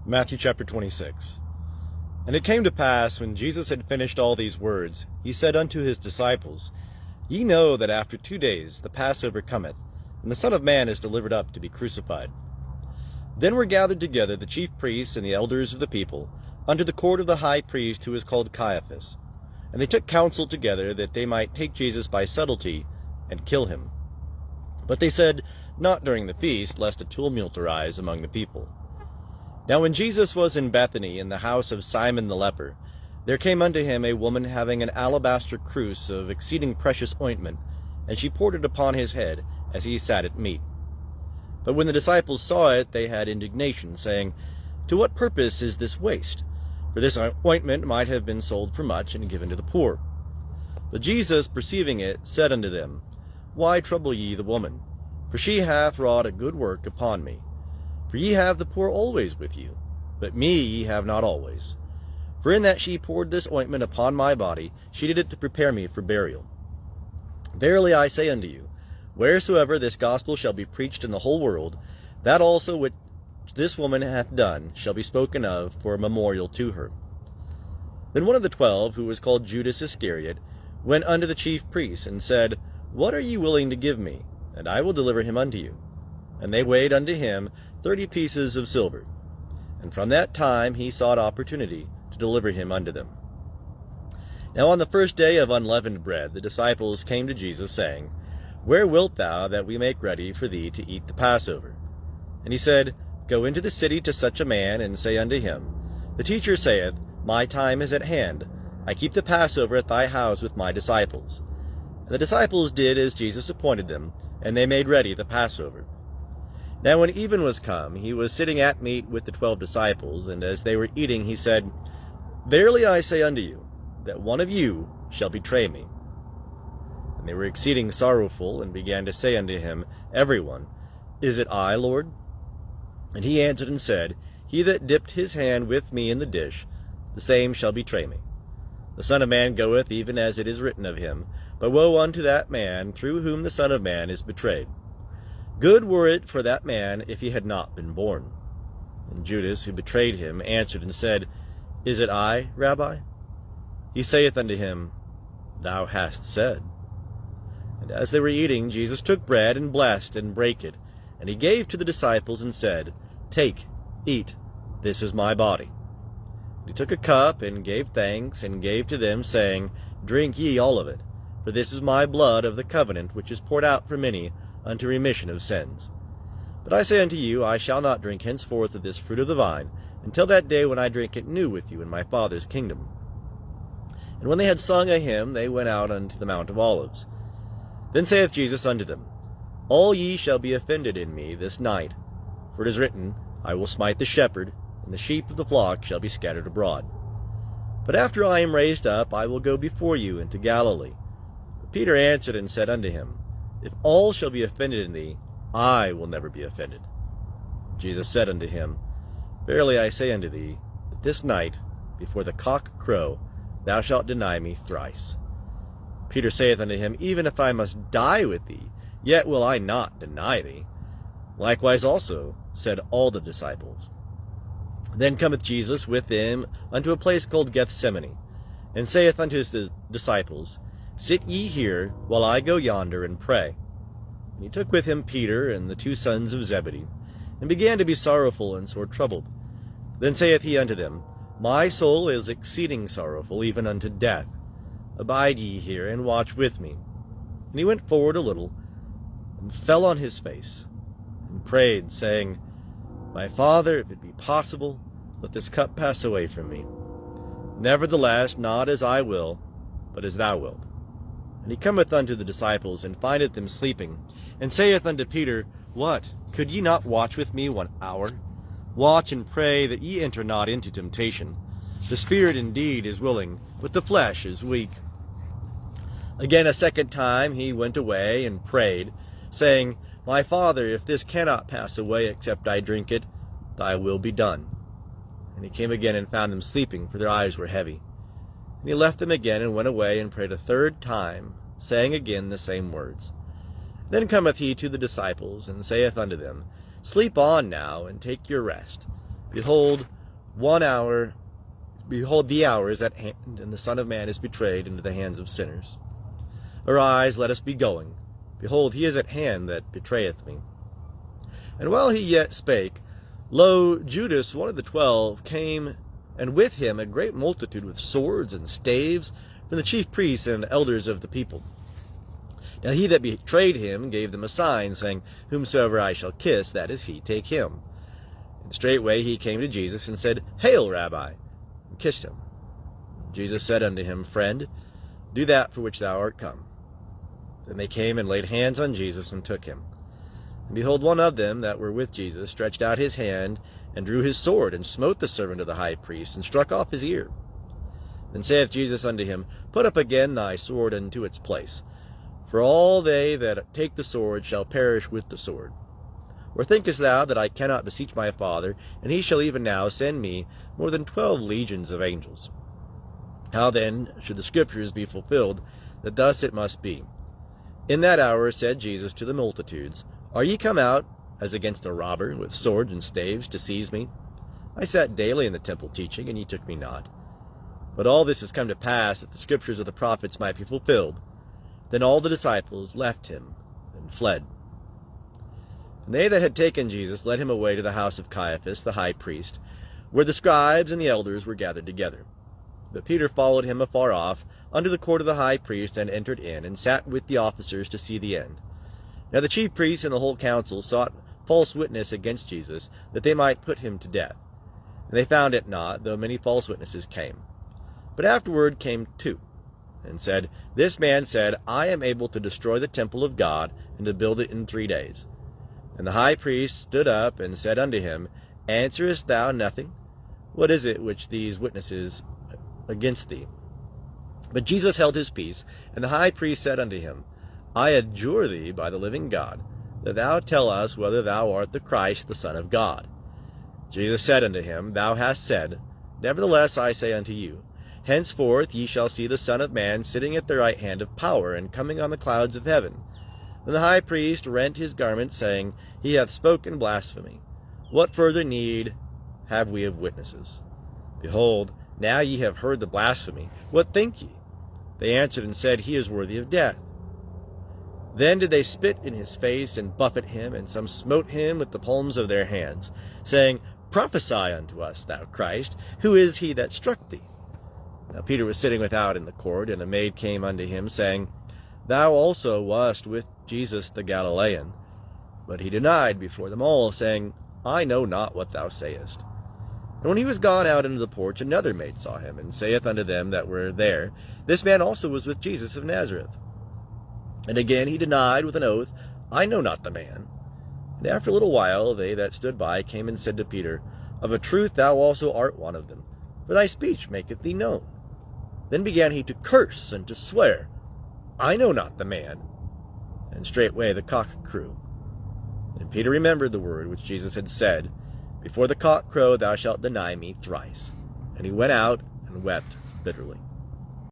Matthew chapter 26. And it came to pass, when Jesus had finished all these words, he said unto his disciples, Ye know that after 2 days the Passover cometh, and the Son of Man is delivered up to be crucified. Then were gathered together the chief priests and the elders of the people, unto the court of the high priest, who is called Caiaphas. And they took counsel together, that they might take Jesus by subtlety, and kill him. But they said, Not during the feast, lest a tumult arise among the people. Now when Jesus was in Bethany, in the house of Simon the leper, there came unto him a woman having an alabaster cruse of exceeding precious ointment, and she poured it upon his head, as he sat at meat. But when the disciples saw it, they had indignation, saying, To what purpose is this waste? For this ointment might have been sold for much, and given to the poor. But Jesus, perceiving it, said unto them, Why trouble ye the woman? For she hath wrought a good work upon me. For ye have the poor always with you, but me ye have not always. For in that she poured this ointment upon my body, she did it to prepare me for burial. Verily I say unto you, wheresoever this gospel shall be preached in the whole world, that also which this woman hath done shall be spoken of for a memorial to her. Then one of the 12, who was called Judas Iscariot, went unto the chief priests, and said, What are ye willing to give me? And I will deliver him unto you. And they weighed unto him 30 pieces of silver. And from that time he sought opportunity to deliver him unto them. Now on the first day of unleavened bread the disciples came to Jesus, saying, Where wilt thou that we make ready for thee to eat the Passover? And he said, Go into the city to such a man, and say unto him, The teacher saith, My time is at hand. I keep the Passover at thy house with my disciples. And the disciples did as Jesus appointed them, and they made ready the Passover. Now when even was come, he was sitting at meat with the 12 disciples, and as they were eating, he said, Verily I say unto you, that one of you shall betray me. And they were exceeding sorrowful, and began to say unto him, every one, Is it I, Lord? And he answered and said, He that dipped his hand with me in the dish, the same shall betray me. The Son of Man goeth even as it is written of him, but woe unto that man through whom the Son of Man is betrayed. Good were it for that man if he had not been born. And Judas, who betrayed him, answered and said, Is it I, Rabbi? He saith unto him, Thou hast said. And as they were eating, Jesus took bread, and blessed, and brake it, and he gave to the disciples, and said, Take, eat, this is my body. And he took a cup, and gave thanks, and gave to them, saying, Drink ye all of it, for this is my blood of the covenant, which is poured out for many, unto remission of sins. But I say unto you, I shall not drink henceforth of this fruit of the vine, until that day when I drink it new with you in my Father's kingdom. And when they had sung a hymn, they went out unto the Mount of Olives. Then saith Jesus unto them, All ye shall be offended in me this night, for it is written, I will smite the shepherd, and the sheep of the flock shall be scattered abroad. But after I am raised up, I will go before you into Galilee. But Peter answered and said unto him, If all shall be offended in thee, I will never be offended. Jesus said unto him, Verily I say unto thee, that this night, before the cock crow, thou shalt deny me thrice. Peter saith unto him, Even if I must die with thee, yet will I not deny thee. Likewise also said all the disciples. Then cometh Jesus with them unto a place called Gethsemane, and saith unto his disciples, Sit ye here, while I go yonder and pray. And he took with him Peter and the 2 sons of Zebedee, and began to be sorrowful and sore troubled. Then saith he unto them, My soul is exceeding sorrowful, even unto death. Abide ye here, and watch with me. And he went forward a little, and fell on his face, and prayed, saying, My Father, if it be possible, let this cup pass away from me. Nevertheless, not as I will, but as thou wilt. And he cometh unto the disciples, and findeth them sleeping, and saith unto Peter, What, could ye not watch with me 1 hour? Watch and pray that ye enter not into temptation. The spirit indeed is willing, but the flesh is weak. Again a second time he went away and prayed, saying, My Father, if this cannot pass away except I drink it, thy will be done. And he came again and found them sleeping, for their eyes were heavy. And he left them again, and went away, and prayed a 3rd time, saying again the same words. Then cometh he to the disciples, and saith unto them, Sleep on now, and take your rest. Behold, 1 hour, behold, the hour is at hand, and the Son of Man is betrayed into the hands of sinners. Arise, let us be going. Behold, he is at hand that betrayeth me. And while he yet spake, lo, Judas, one of the 12, came, and with him a great multitude with swords and staves from the chief priests and elders of the people. Now he that betrayed him gave them a sign, saying, Whomsoever I shall kiss, that is he, take him. And straightway he came to Jesus, and said, Hail, Rabbi, and kissed him. Jesus said unto him, Friend, do that for which thou art come. Then they came and laid hands on Jesus, and took him. And behold, one of them that were with Jesus stretched out his hand, and drew his sword, and smote the servant of the high priest, and struck off his ear. Then saith Jesus unto him, Put up again thy sword into its place. For all they that take the sword shall perish with the sword. Or thinkest thou that I cannot beseech my Father, and he shall even now send me more than 12 legions of angels? How then should the Scriptures be fulfilled, that thus it must be? In that hour said Jesus to the multitudes, Are ye come out, as against a robber, with swords and staves, to seize me? I sat daily in the temple teaching, and ye took me not. But all this is come to pass, that the Scriptures of the prophets might be fulfilled. Then all the disciples left him, and fled. And they that had taken Jesus led him away to the house of Caiaphas, the high priest, where the scribes and the elders were gathered together. But Peter followed him afar off, unto the court of the high priest, and entered in, and sat with the officers to see the end. Now the chief priests and the whole council sought false witness against Jesus, that they might put him to death. And they found it not, though many false witnesses came. But afterward came 2, and said, This man said, I am able to destroy the temple of God, and to build it in 3 days. And the high priest stood up, and said unto him, Answerest thou nothing? What is it which these witnesses against thee? But Jesus held his peace, and the high priest said unto him, I adjure thee by the living God, that thou tell us whether thou art the Christ, the Son of God. Jesus said unto him, Thou hast said, Nevertheless I say unto you, Henceforth ye shall see the Son of Man sitting at the right hand of power, and coming on the clouds of heaven. Then the high priest rent his garment, saying, He hath spoken blasphemy. What further need have we of witnesses? Behold, now ye have heard the blasphemy. What think ye? They answered and said, He is worthy of death. Then did they spit in his face, and buffet him, and some smote him with the palms of their hands, saying, Prophesy unto us, thou Christ, who is he that struck thee? Now Peter was sitting without in the court, and a maid came unto him, saying, Thou also wast with Jesus the Galilean. But he denied before them all, saying, I know not what thou sayest. And when he was gone out into the porch, another maid saw him, and saith unto them that were there, This man also was with Jesus of Nazareth. And again he denied with an oath, I know not the man. And after a little while they that stood by came and said to Peter, Of a truth thou also art one of them, for thy speech maketh thee known. Then began he to curse and to swear, I know not the man. And straightway the cock crew. And Peter remembered the word which Jesus had said, Before the cock crow thou shalt deny me thrice. And he went out and wept bitterly.